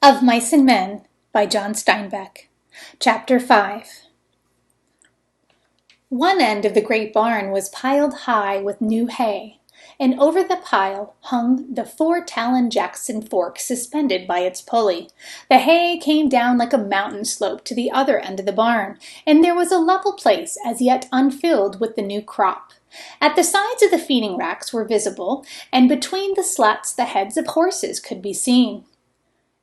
Of Mice and Men by John Steinbeck. Chapter 5. One end of the great barn was piled high with new hay, and over the pile hung the 4-talon Jackson fork suspended by its pulley. The hay came down like a mountain slope to the other end of the barn, and there was a level place as yet unfilled with the new crop. At the sides of the feeding racks were visible, and between the slats the heads of horses could be seen.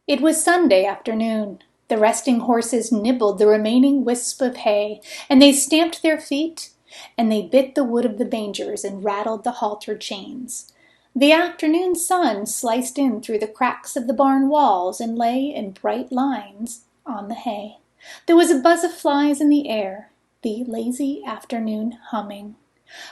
It was Sunday afternoon. The resting horses nibbled the remaining wisp of hay, and they stamped their feet, and they bit the wood of the mangers and rattled the halter chains. The afternoon sun sliced in through the cracks of the barn walls and lay in bright lines on the hay. There was a buzz of flies in the air, the lazy afternoon humming.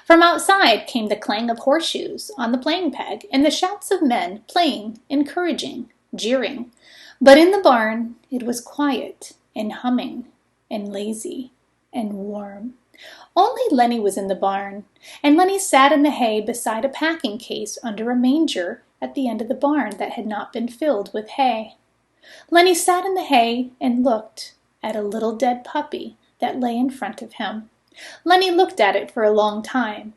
From outside came the clang of horseshoes on the playing peg and the shouts of men playing, encouraging, jeering. But in the barn it was quiet and humming and lazy and warm. Only Lenny was in the barn, and Lenny sat in the hay beside a packing case under a manger at the end of the barn that had not been filled with hay. Lenny sat in the hay and looked at a little dead puppy that lay in front of him. Lenny looked at it for a long time,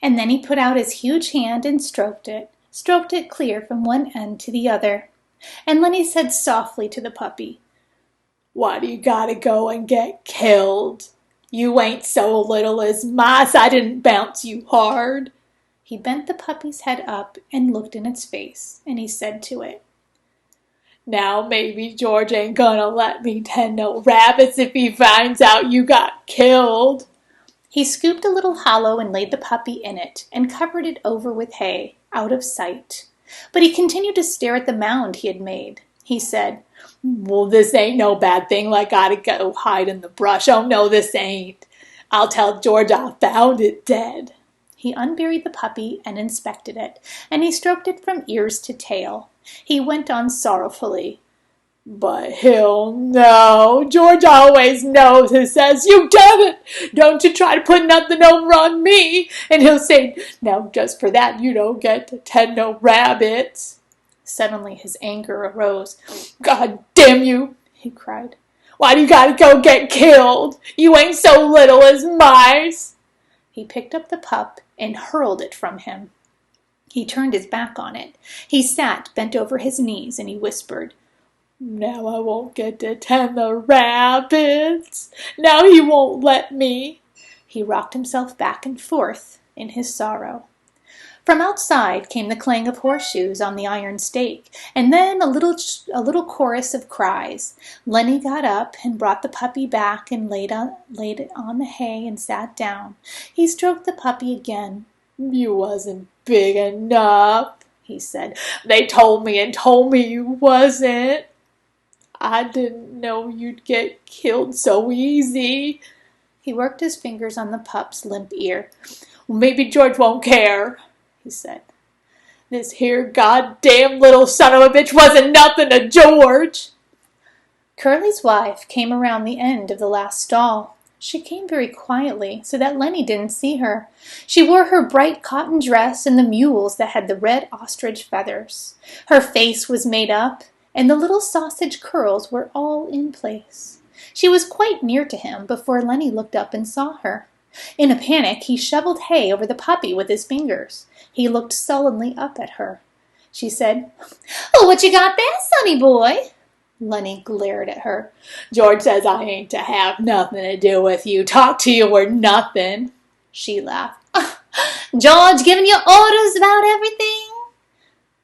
and then he put out his huge hand and stroked it clear from one end to the other. And Lenny said softly to the puppy, "Why do you gotta go and get killed? You ain't so little as mice. I didn't bounce you hard." He bent the puppy's head up and looked in its face, and he said to it, "Now maybe George ain't gonna let me tend no rabbits if he finds out you got killed." He scooped a little hollow and laid the puppy in it and covered it over with hay, out of sight. But he continued to stare at the mound he had made. He said, "Well, this ain't no bad thing like I gotta go hide in the brush. Oh, no, this ain't. I'll tell George I found it dead." He unburied the puppy and inspected it, and he stroked it from ears to tail. He went on sorrowfully, "But he'll know. George always knows. He says, 'You done it. Don't you try to put nothing over on me.' And he'll say, 'Now just for that you don't get to tend no rabbits.'" Suddenly his anger arose. "God damn you," he cried. "Why do you gotta go get killed? You ain't so little as mice." He picked up the pup and hurled it from him. He turned his back on it. He sat bent over his knees and he whispered, "Now I won't get to tend the rabbits. Now he won't let me." He rocked himself back and forth in his sorrow. From outside came the clang of horseshoes on the iron stake, and then a little chorus of cries. Lenny got up and brought the puppy back and laid it on the hay and sat down. He stroked the puppy again. "You wasn't big enough," he said. "They told me you wasn't. I didn't know you'd get killed so easy." He worked his fingers on the pup's limp ear. "Well, maybe George won't care," he said. "This here goddamn little son of a bitch wasn't nothing to George." Curly's wife came around the end of the last stall. She came very quietly, so that Lenny didn't see her. She wore her bright cotton dress and the mules that had the red ostrich feathers. Her face was made up, and the little sausage curls were all in place. She was quite near to him before Lenny looked up and saw her. In a panic, he shoveled hay over the puppy with his fingers. He looked sullenly up at her. She said, "Oh, what you got there, sonny boy?" Lenny glared at her. "George says I ain't to have nothing to do with you. Talk to you or nothing." She laughed. "George giving you orders about everything?"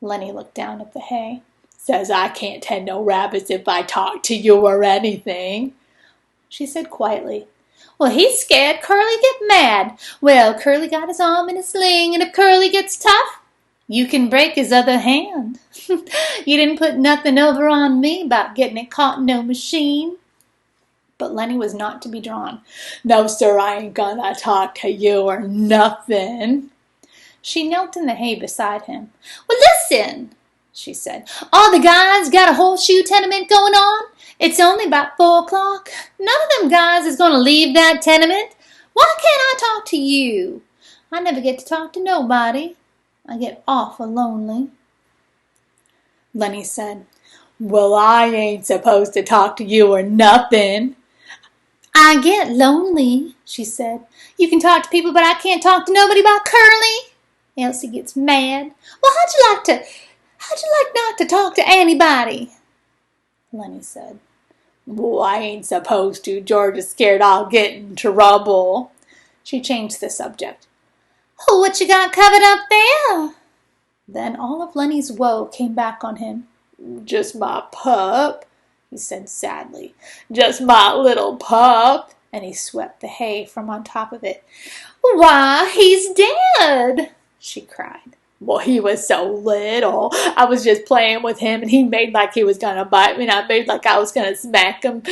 Lenny looked down at the hay. "Says I can't tend no rabbits if I talk to you or anything." She said quietly, "Well, he's scared Curly get mad. Well, Curly got his arm in a sling, and if Curly gets tough, you can break his other hand. You didn't put nothing over on me about getting it caught in no machine." But Lenny was not to be drawn. "No, sir, I ain't gonna talk to you or nothing." She knelt in the hay beside him. "Well, listen," she said. "All the guys got a horseshoe tenement going on. It's only about 4 o'clock. None of them guys is going to leave that tenement. Why can't I talk to you? I never get to talk to nobody. I get awful lonely." Lenny said, Well, I ain't supposed to talk to you or nothing. I get lonely, she said. You can talk to people, but I can't talk to nobody about Curly. Elsie gets mad. Well, how'd you like not to talk to anybody? Lenny said. Well, I ain't supposed to. George is scared I'll get in trouble. She changed the subject. Oh, what you got covered up there? Then all of Lenny's woe came back on him. Just my pup, he said sadly. Just my little pup. And he swept the hay from on top of it. Why, he's dead, she cried. Well, he was so little. I was just playing with him, and he made like he was going to bite me, and I made like I was going to smack him,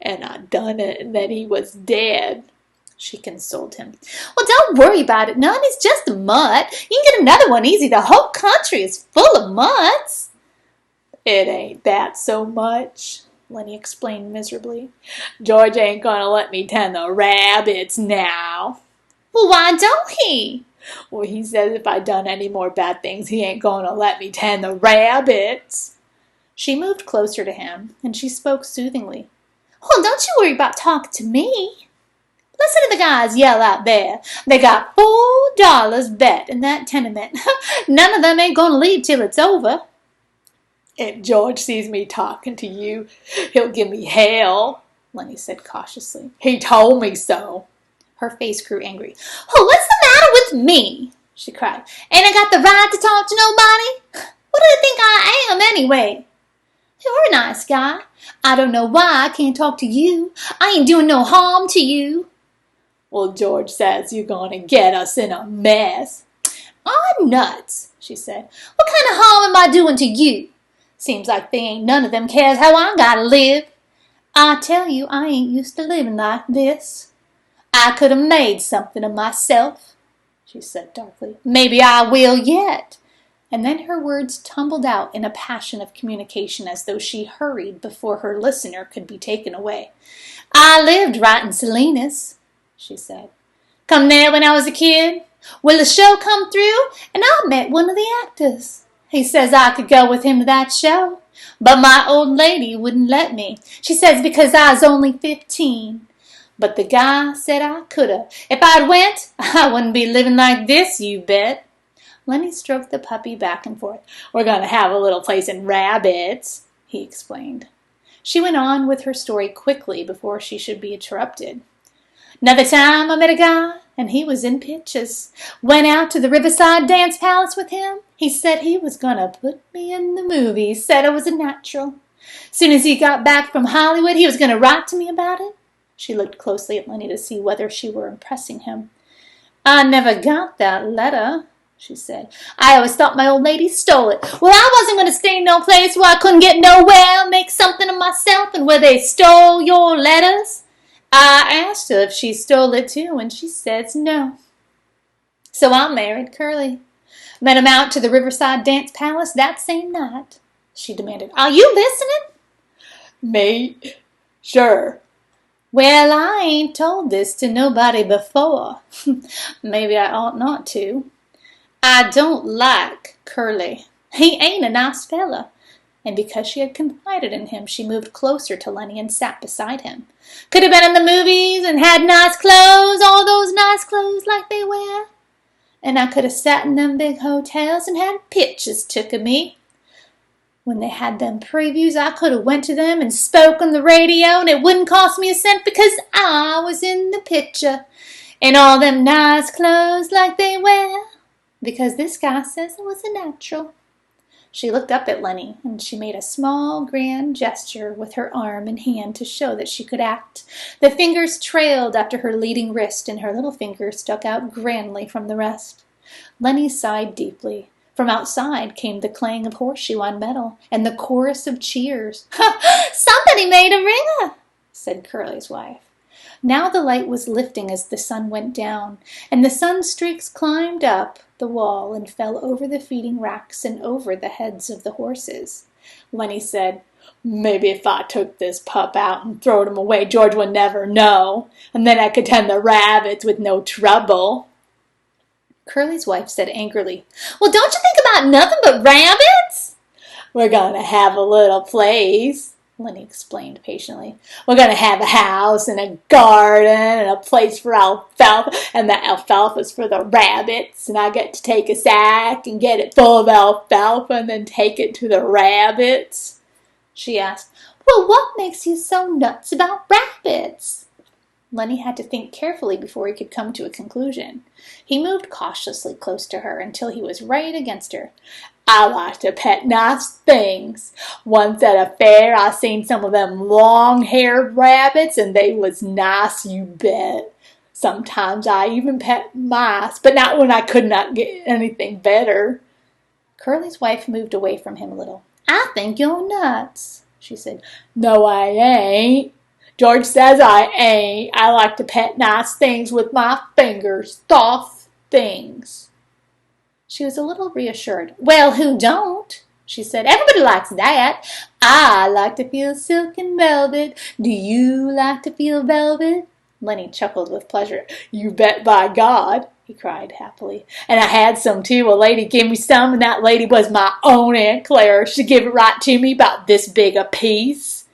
and I done it, and then he was dead. She consoled him. Well, don't worry about it, none. It's just a mutt. You can get another one easy. The whole country is full of mutts. It ain't that so much, Lenny explained miserably. George ain't going to let me tend the rabbits now. Well, why don't he? Well, he says if I done any more bad things, he ain't going to let me tend the rabbits. She moved closer to him, and she spoke soothingly. Well, don't you worry about talking to me. Listen to the guys yell out there. They got $4 bet in that tenement. None of them ain't going to leave till it's over. If George sees me talking to you, he'll give me hell, Lenny said cautiously. He told me so. Her face grew angry. Oh, what's the matter with me? She cried. Ain't I got the right to talk to nobody? What do you think I am anyway? You're a nice guy. I don't know why I can't talk to you. I ain't doing no harm to you. Well, George says you're going to get us in a mess. I'm nuts, she said. What kind of harm am I doing to you? Seems like they ain't none of them cares how I gotta live. I tell you, I ain't used to living like this. I could have made something of myself, she said darkly. Maybe I will yet. And then her words tumbled out in a passion of communication as though she hurried before her listener could be taken away. I lived right in Salinas, she said. Come there when I was a kid. Well, the show come through, and I met one of the actors. He says I could go with him to that show, but my old lady wouldn't let me. She says because I was only 15. But the guy said I coulda. If I'd went, I wouldn't be living like this, you bet. Lenny stroked the puppy back and forth. We're going to have a little place in Rabbits, he explained. She went on with her story quickly before she should be interrupted. Another time I met a guy, and he was in pitches. Went out to the Riverside Dance Palace with him. He said he was going to put me in the movies. Said I was a natural. Soon as he got back from Hollywood, he was going to write to me about it. She looked closely at Lenny to see whether she were impressing him. I never got that letter, she said. I always thought my old lady stole it. Well, I wasn't going to stay in no place where I couldn't get nowhere, make something of myself, and where they stole your letters. I asked her if she stole it too, and she says no. So I married Curly. Met him out to the Riverside Dance Palace that same night. She demanded, Are you listening? Me? Sure. Well, I ain't told this to nobody before. Maybe I ought not to. I don't like Curly. He ain't a nice fella. And because she had confided in him, she moved closer to Lenny and sat beside him. Could have been in the movies and had nice clothes, all those nice clothes like they wear. And I could have sat in them big hotels and had pictures took of me. When they had them previews, I could have went to them and spoke on the radio, and it wouldn't cost me a cent because I was in the picture. In all them nice clothes like they wear. Because this guy says I was a natural. She looked up at Lenny, and she made a small, grand gesture with her arm and hand to show that she could act. The fingers trailed after her leading wrist, and her little finger stuck out grandly from the rest. Lenny sighed deeply. From outside came the clang of horseshoe on metal, and the chorus of cheers. Somebody made a ringer, said Curly's wife. Now the light was lifting as the sun went down, and the sun streaks climbed up the wall and fell over the feeding racks and over the heads of the horses. Lenny said, Maybe if I took this pup out and throwed him away, George would never know, and then I could tend the rabbits with no trouble. Curly's wife said angrily, Well, don't you think about nothing but rabbits? We're going to have a little place, Lenny explained patiently. We're going to have a house and a garden and a place for alfalfa, and the alfalfa's for the rabbits, and I get to take a sack and get it full of alfalfa and then take it to the rabbits. She asked, Well, what makes you so nuts about rabbits? Lenny had to think carefully before he could come to a conclusion. He moved cautiously close to her until he was right against her. I like to pet nice things. Once at a fair, I seen some of them long-haired rabbits, and they was nice, you bet. Sometimes I even pet mice, but not when I could not get anything better. Curly's wife moved away from him a little. I think you're nuts, she said. No, I ain't. George says I ain't. I like to pet nice things with my fingers. Soft things. She was a little reassured. Well, who don't? She said. Everybody likes that. I like to feel silk and velvet. Do you like to feel velvet? Lenny chuckled with pleasure. You bet by God, he cried happily. And I had some too. A lady gave me some, and that lady was my own Aunt Clara. She gave it right to me, about this big a piece.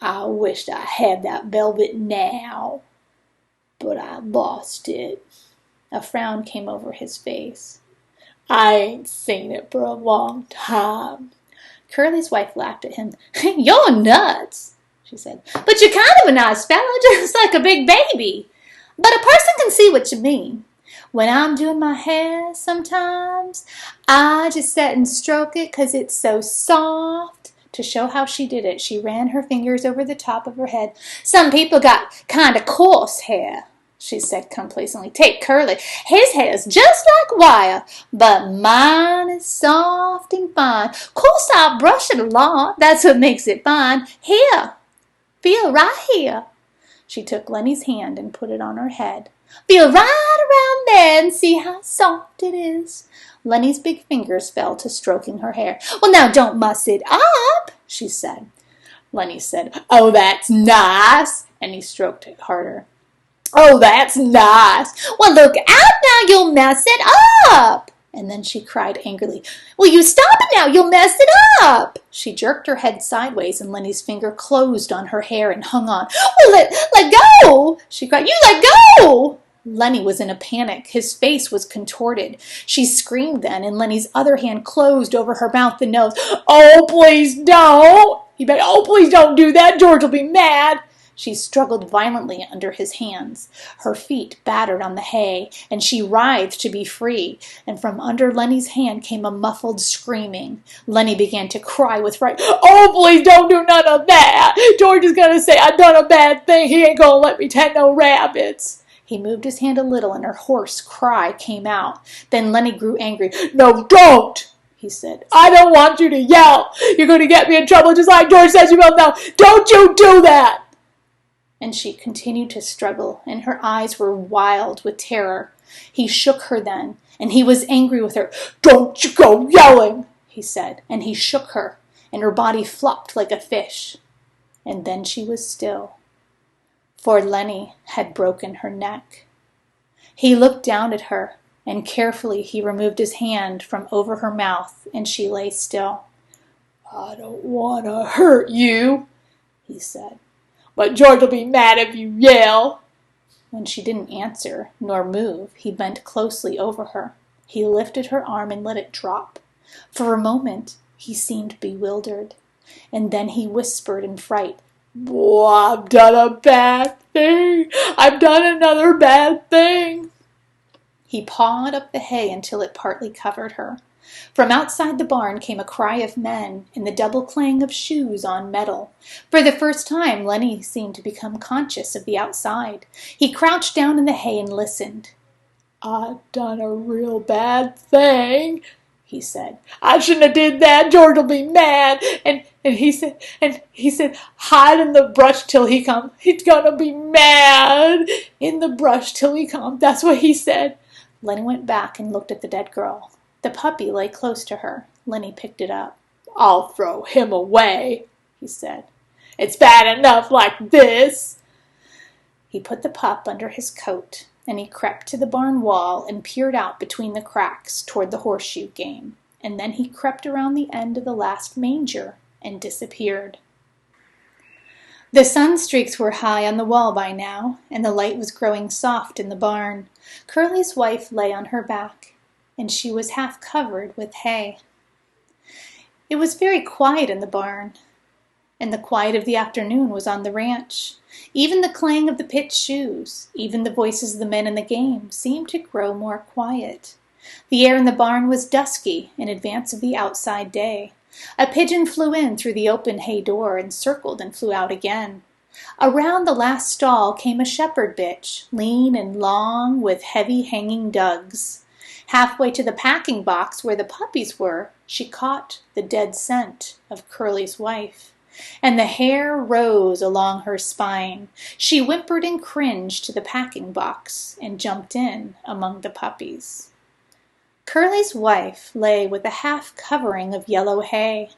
I wished I had that velvet now, but I lost it. A frown came over his face. I ain't seen it for a long time. Curly's wife laughed at him. You're nuts, she said. But you're kind of a nice fellow, just like a big baby. But a person can see what you mean. When I'm doing my hair sometimes, I just sit and stroke it 'cause it's so soft. To show how she did it, she ran her fingers over the top of her head. Some people got kind of coarse hair, she said complacently. Take Curly. His hair's just like wire, but mine is soft and fine. Course I brush it a lot. That's what makes it fine. Here, feel right here. She took Lenny's hand and put it on her head. Feel right around there and see how soft it is. Lenny's big fingers fell to stroking her hair. Well, now don't muss it up, she said. Lenny said, Oh, that's nice, and he stroked it harder. Oh, that's nice. Well, look out now, you'll mess it up. And then she cried angrily, Will you stop it now? You'll mess it up. She jerked her head sideways, and Lenny's finger closed on her hair and hung on. Well, let go, she cried. You let go. Lenny was in a panic. His face was contorted. She screamed then, and Lenny's other hand closed over her mouth and nose. Oh, please don't, he begged. Oh, please don't do that. George will be mad. She struggled violently under his hands. Her feet battered on the hay, and she writhed to be free, and from under Lenny's hand came a muffled screaming. Lenny began to cry with fright. Oh, please don't do none of that. George is going to say I done a bad thing. He ain't going to let me tend no rabbits. He moved his hand a little, and her hoarse cry came out. Then Lenny grew angry. No, don't, he said. I don't want you to yell. You're going to get me in trouble just like George says you will now. Don't you do that. And she continued to struggle, and her eyes were wild with terror. He shook her then, and he was angry with her. Don't you go yelling, he said, and he shook her, and her body flopped like a fish. And then she was still, for Lenny had broken her neck. He looked down at her, and carefully he removed his hand from over her mouth, and she lay still. I don't want to hurt you, he said. But George will be mad if you yell. When she didn't answer nor move, he bent closely over her. He lifted her arm and let it drop. For a moment, he seemed bewildered, and then he whispered in fright, Boy, I've done a bad thing. I've done another bad thing. He pawed up the hay until it partly covered her. From outside the barn came a cry of men and the double clang of shoes on metal. For the first time, Lenny seemed to become conscious of the outside. He crouched down in the hay and listened. I've done a real bad thing, he said. I shouldn't have did that. George will be mad. And he said, hide in the brush till he comes. He's gonna be mad in the brush till he comes. That's what he said. Lenny went back and looked at the dead girl. The puppy lay close to her. Lenny picked it up. I'll throw him away, he said. It's bad enough like this. He put the pup under his coat, and he crept to the barn wall and peered out between the cracks toward the horseshoe game. and then he crept around the end of the last manger and disappeared. The sun streaks were high on the wall by now, and the light was growing soft in the barn. Curly's wife lay on her back, and she was half covered with hay. It was very quiet in the barn, and the quiet of the afternoon was on the ranch. Even the clang of the pitched shoes, even the voices of the men in the game, seemed to grow more quiet. The air in the barn was dusky in advance of the outside day. A pigeon flew in through the open hay door and circled and flew out again. Around the last stall came a shepherd bitch, lean and long, with heavy hanging dugs. Halfway to the packing box where the puppies were, she caught the dead scent of Curly's wife, and the hair rose along her spine. She whimpered and cringed to the packing box and jumped in among the puppies. Curly's wife lay with a half covering of yellow hay,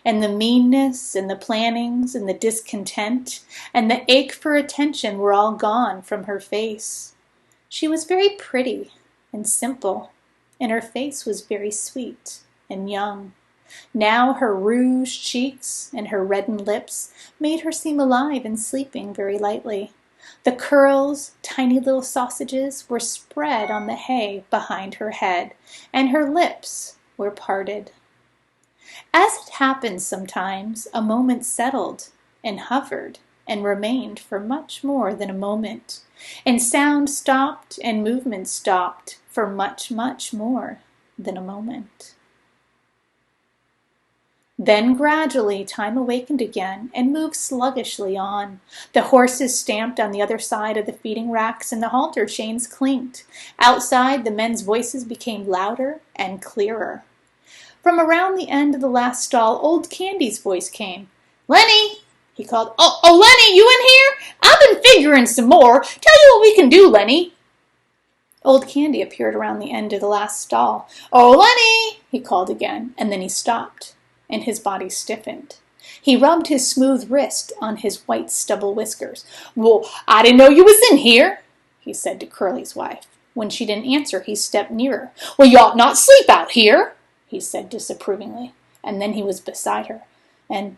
and the meanness and the plannings and the discontent and the ache for attention were all gone from her face. She was very pretty and simple, and her face was very sweet and young. Now her rouged cheeks and her reddened lips made her seem alive and sleeping very lightly. The curls, tiny little sausages, were spread on the hay behind her head, and her lips were parted. As it happens sometimes, a moment settled and hovered and remained for much more than a moment, and sound stopped and movement stopped for much, much more than a moment. Then gradually time awakened again and moved sluggishly on. The horses stamped on the other side of the feeding racks and the halter chains clinked. Outside, the men's voices became louder and clearer. From around the end of the last stall, old Candy's voice came. "Lenny!" he called. Oh, Lenny, you in here? I've been figuring some more. Tell you what we can do, Lenny." Old Candy appeared around the end of the last stall. "Oh, Lenny!" he called again, and then he stopped, and his body stiffened. He rubbed his smooth wrist on his white stubble whiskers. "Well, I didn't know you was in here," he said to Curly's wife. When she didn't answer, he stepped nearer. "Well, you ought not sleep out here," he said disapprovingly, and then he was beside her. And,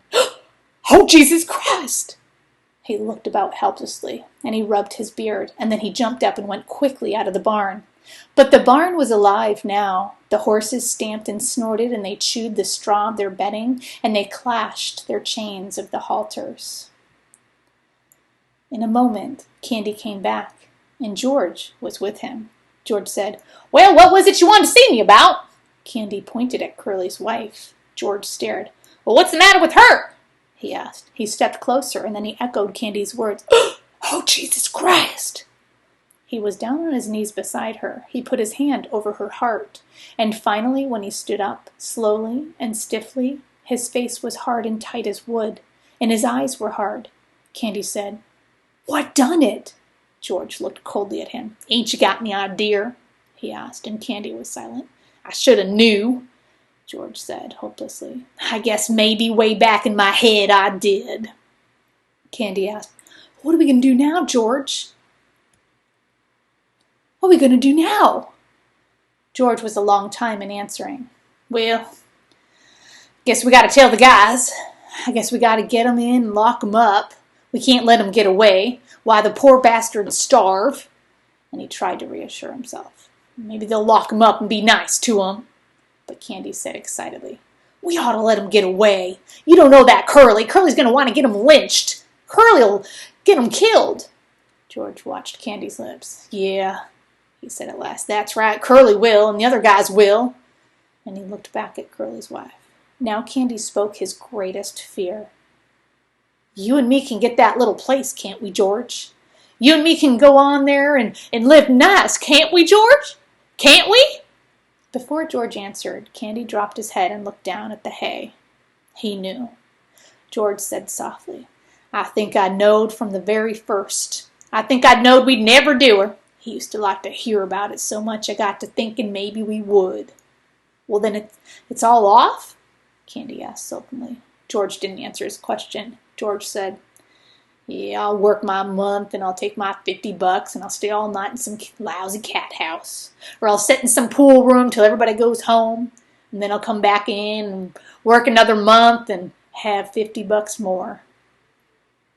"Oh, Jesus Christ!" He looked about helplessly, and he rubbed his beard, and then he jumped up and went quickly out of the barn. But the barn was alive now. The horses stamped and snorted, and they chewed the straw of their bedding, and they clashed their chains of the halters. In a moment, Candy came back, and George was with him. George said, "Well, what was it you wanted to see me about?" Candy pointed at Curly's wife. George stared. "Well, what's the matter with her?" he asked. He stepped closer, and then he echoed Candy's words. "Oh, Jesus Christ!" He was down on his knees beside her. He put his hand over her heart, and finally, when he stood up, slowly and stiffly, his face was hard and tight as wood, and his eyes were hard. Candy said, "What done it?" George looked coldly at him. "Ain't you got any idea?" he asked, and Candy was silent. "I should have knew," George said hopelessly. "I guess maybe way back in my head I did." Candy asked, "What are we going to do now, George?" "What are we going to do now?" George was a long time in answering. "Well, guess we got to tell the guys. I guess we got to get 'em in and lock 'em up. We can't let 'em get away. Why, the poor bastards starve." And he tried to reassure himself. "Maybe they'll lock 'em up and be nice to 'em." But Candy said excitedly, "We ought to let 'em get away. You don't know that Curly. Curly's going to want to get 'em lynched. Curly'll get 'em killed." George watched Candy's lips. "Yeah," he said at last. "That's right. Curly will, and the other guys will." And he looked back at Curly's wife. Now Candy spoke his greatest fear. "You and me can get that little place, can't we, George? You and me can go on there and live nice, can't we, George? Can't we?" Before George answered, Candy dropped his head and looked down at the hay. He knew. George said softly, "I think I knowed from the very first. I think I knowed we'd never do her. He used to like to hear about it so much I got to thinking maybe we would." "Well, then it's all off?" Candy asked sulkily. George didn't answer his question. George said, "Yeah, I'll work my month, and I'll take my $50, and I'll stay all night in some lousy cat house. Or I'll sit in some pool room till everybody goes home. and then I'll come back in and work another month and have $50 more.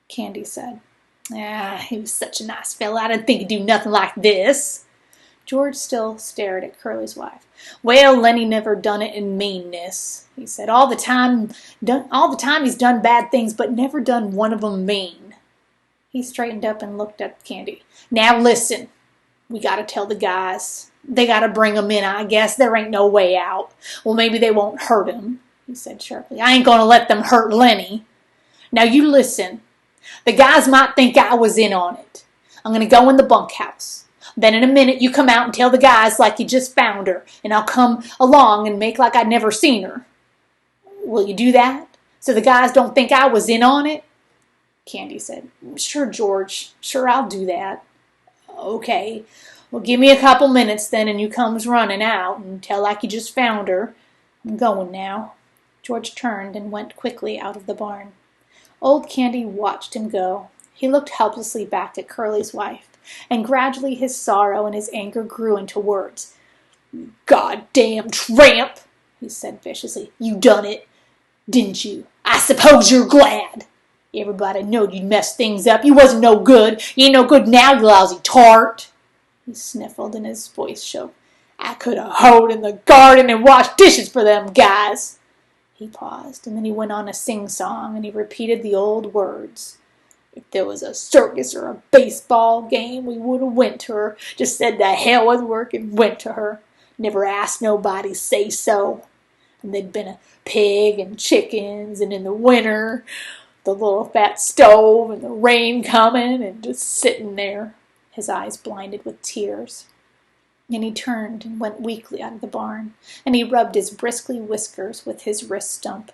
Candy said, he was such a nice fellow. I didn't think he'd do nothing like this. George still stared at Curly's wife. Well, Lenny never done it in meanness, he said. All the time he's done bad things, but never done one of them mean. He straightened up and looked at Candy. Now listen, we got to tell the guys. They got to bring him in, I guess. There ain't no way out. Well, maybe they won't hurt him, he said sharply. I ain't going to let them hurt Lenny. Now you listen. The guys might think I was in on it. I'm going to go in the bunkhouse. Then in a minute you come out and tell the guys like you just found her, and I'll come along and make like I'd never seen her. Will you do that? So the guys don't think I was in on it? Candy said, Sure, George. Sure, I'll do that. Okay. Well, give me a couple minutes then, and you comes running out and tell like you just found her. I'm going now. George turned and went quickly out of the barn. Old Candy watched him go. He looked helplessly back at Curly's wife, and gradually his sorrow and his anger grew into words. "Goddamn tramp," he said viciously. "You done it, didn't you? I suppose you're glad. Everybody knowed you'd mess things up. You wasn't no good. You ain't no good now, you lousy tart." He sniffled and his voice shook. "I could have hoed in the garden and washed dishes for them guys." He paused, and then he went on a sing-song, and he repeated the old words. "If there was a circus or a baseball game, we would have went to her. Just said the hell with work and went to her. Never asked nobody say so. And there'd been a pig and chickens, and in the winter, the little fat stove and the rain coming and just sitting there." His eyes blinded with tears. And he turned and went weakly out of the barn, and he rubbed his bristly whiskers with his wrist stump.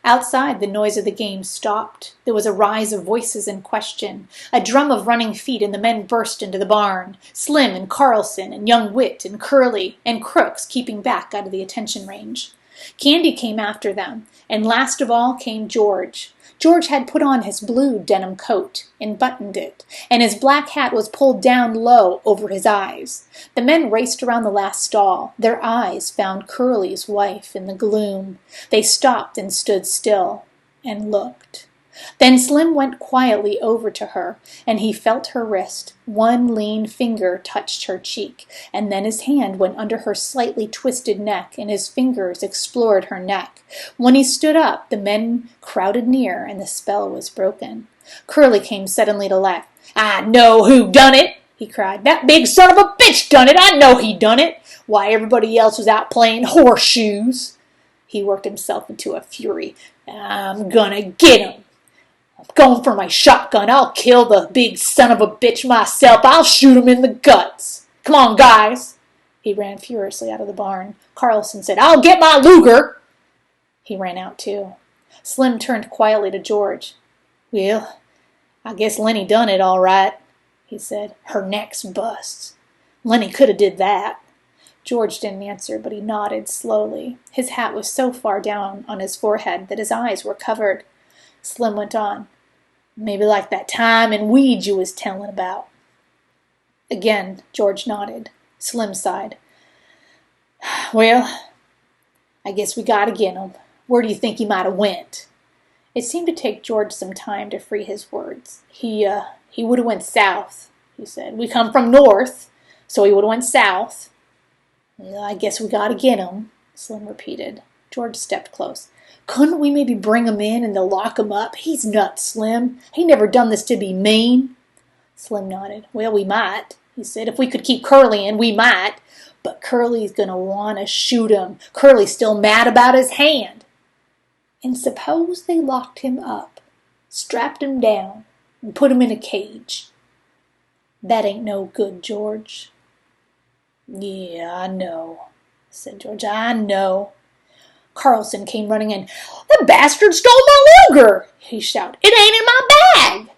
Outside, the noise of the game stopped. There was a rise of voices in question, a drum of running feet, and the men burst into the barn, Slim and Carlson and young Whit and Curly and Crooks keeping back out of the attention range. Candy came after them, and last of all came George. George had put on his blue denim coat and buttoned it, and his black hat was pulled down low over his eyes. The men raced around the last stall. Their eyes found Curly's wife in the gloom. They stopped and stood still and looked. Then Slim went quietly over to her, and he felt her wrist. One lean finger touched her cheek, and then his hand went under her slightly twisted neck, and his fingers explored her neck. When he stood up, the men crowded near, and the spell was broken. Curly came suddenly to life. "I know who done it!" he cried. "That big son of a bitch done it! I know he done it! Why, everybody else was out playing horseshoes!" He worked himself into a fury. "I'm gonna get him! I'm going for my shotgun. I'll kill the big son of a bitch myself. I'll shoot him in the guts. Come on, guys." He ran furiously out of the barn. Carlson said, "I'll get my Luger." He ran out too. Slim turned quietly to George. "Well, I guess Lenny done it all right," he said. "Her neck's bust. Lenny could have did that." George didn't answer, but he nodded slowly. His hat was so far down on his forehead that his eyes were covered. Slim went on. "Maybe like that time in weeds you was telling about." Again, George nodded. Slim sighed. "Well, I guess we gotta get him. Where do you think he might have went?" It seemed to take George some time to free his words. He would have went south," he said. "We come from north, so he would have went south." "Well, I guess we gotta get him," Slim repeated. George stepped close. "Couldn't we maybe bring him in and they'll lock him up? He's nuts, Slim. He never done this to be mean." Slim nodded. "Well, we might," he said. "If we could keep Curly in, we might. But Curly's going to want to shoot him. Curly's still mad about his hand." "And suppose they locked him up, strapped him down, and put him in a cage?" "That ain't no good, George." "Yeah, I know," said George. "I know." Carlson came running in. "The bastard stole my Luger!" he shouted. "It ain't in my bag!"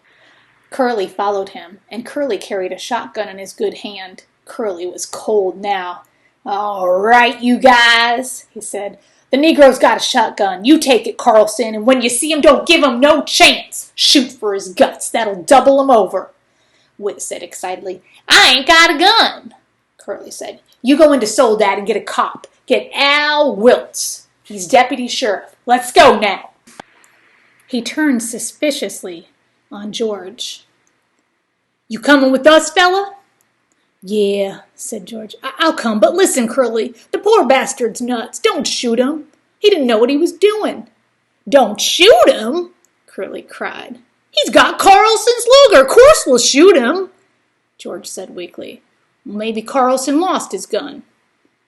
Curly followed him, and Curly carried a shotgun in his good hand. Curly was cold now. "All right, you guys," he said. "The Negro's got a shotgun. You take it, Carlson, and when you see him, don't give him no chance. Shoot for his guts. That'll double him over." Whit said excitedly, "I ain't got a gun." Curly said, "You go into Soledad and get a cop. Get Al Wilts. He's deputy sheriff. Let's go now. He turned suspiciously on George. You coming with us, fella? Yeah, said George. I'll come, but listen, Curly, the poor bastard's nuts. Don't shoot him. He didn't know what he was doing. Don't shoot him? Curly cried. He's got Carlson's Luger. Of course we'll shoot him, George said weakly. Maybe Carlson lost his gun.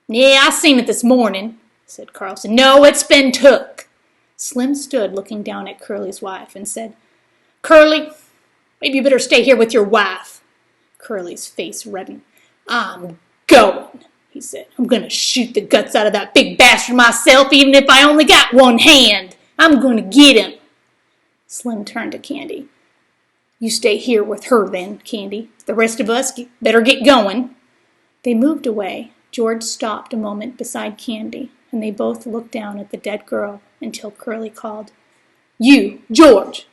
Yeah, I seen it this morning, said Carlson. No, it's been took. Slim stood looking down at Curly's wife and said, Curly, maybe you better stay here with your wife. Curly's face reddened. I'm going, he said. I'm going to shoot the guts out of that big bastard myself, even if I only got one hand. I'm going to get him. Slim turned to Candy. You stay here with her then, Candy. The rest of us better get going. They moved away. George stopped a moment beside Candy, and they both looked down at the dead girl until Curly called, You, George,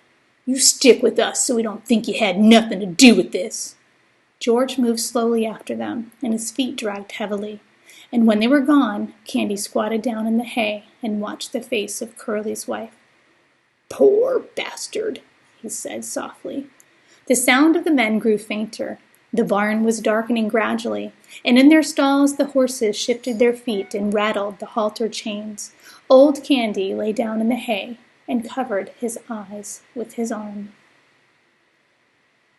you stick with us so we don't think you had nothing to do with this. George moved slowly after them, and his feet dragged heavily. And when they were gone, Candy squatted down in the hay and watched the face of Curly's wife. Poor bastard, he said softly. The sound of the men grew fainter. The barn was darkening gradually, and in their stalls the horses shifted their feet and rattled the halter chains. Old Candy lay down in the hay and covered his eyes with his arm.